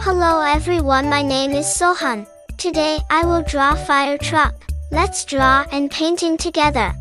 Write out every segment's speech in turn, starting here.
Hello everyone, my name is Sohan. Today I will draw fire truck. Let's draw and painting together.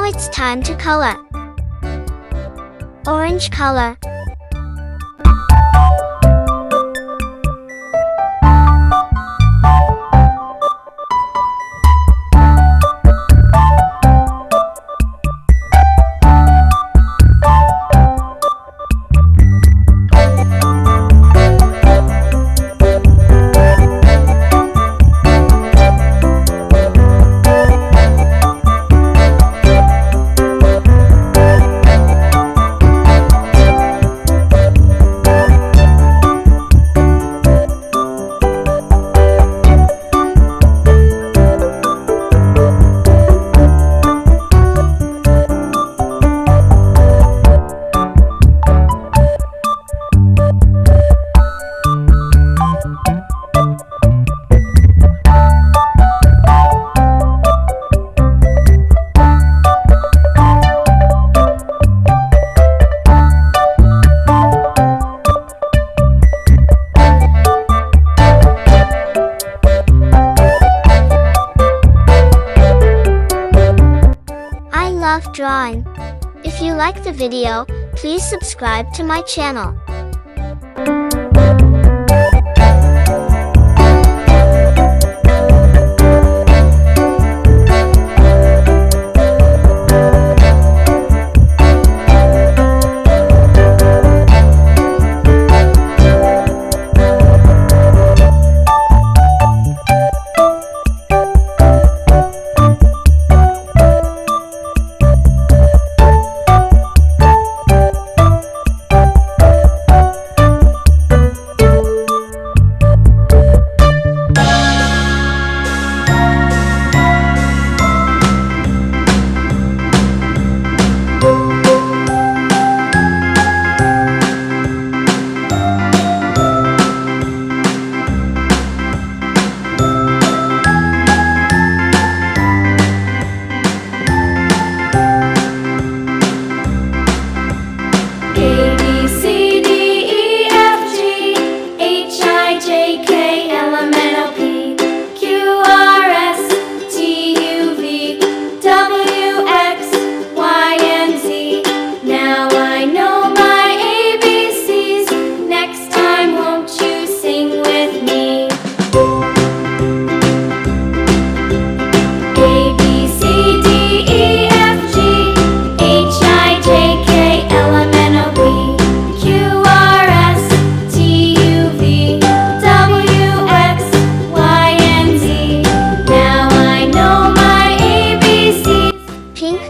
It's time to color. Orange color. Drawing. If you like the video, please subscribe to my channel.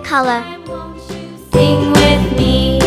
Color. Sing with me.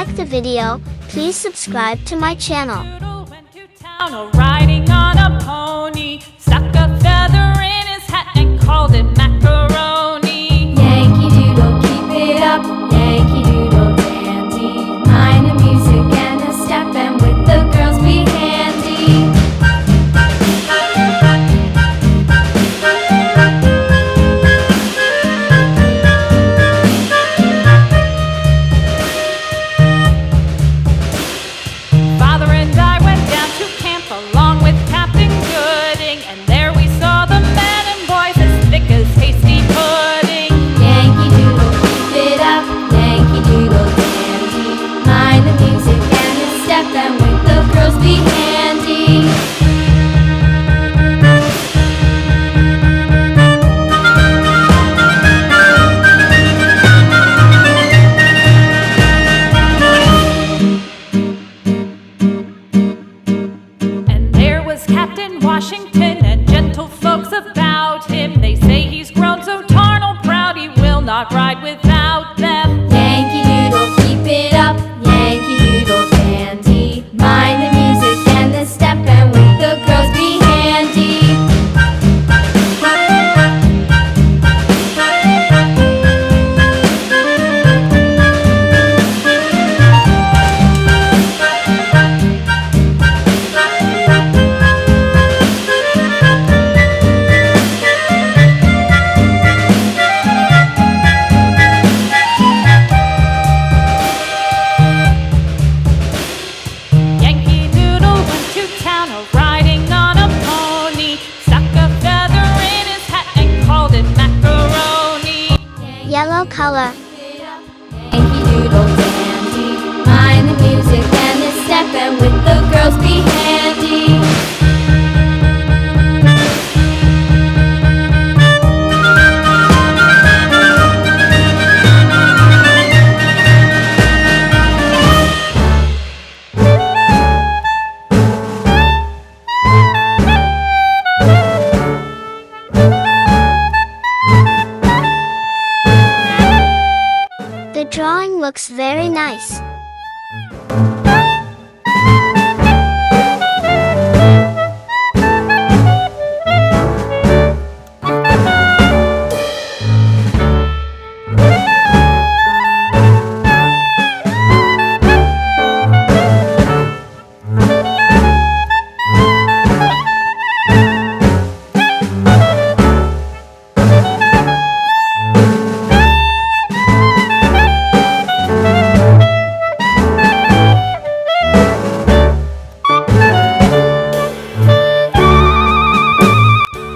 like the video, please subscribe to my channel. Doodle went to town, riding on a pony. Stuck a feather in his hat and called it macaroni. Yankee Doodle, keep it up, Yankee Doodle dandy. Mind the music and the step, and with the girls be handy. Father and I went down to camp along with Captain Gooding, and there we saw the men and boys as thick as hasty pudding. Yankee Doodle, keep it up, Yankee Doodle dandy. Mind the music and the step, and with the girls be handy. And there was Captain Washington and gentle folks about him. They say he's grown so tarnal proud he will not ride without them. Yankee Doodle, keep it up, Yankee Doodle dandy. Mind the music and the step, and with the girls be handy. Yankee Doodle went to town riding on a pony. Stuck a feather in his hat and called it macaroni. Yellow color. Yankee Doodle dandy. Mind the music and the step, and with the girls be handy. The drawing looks very nice.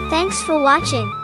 Thanks for watching.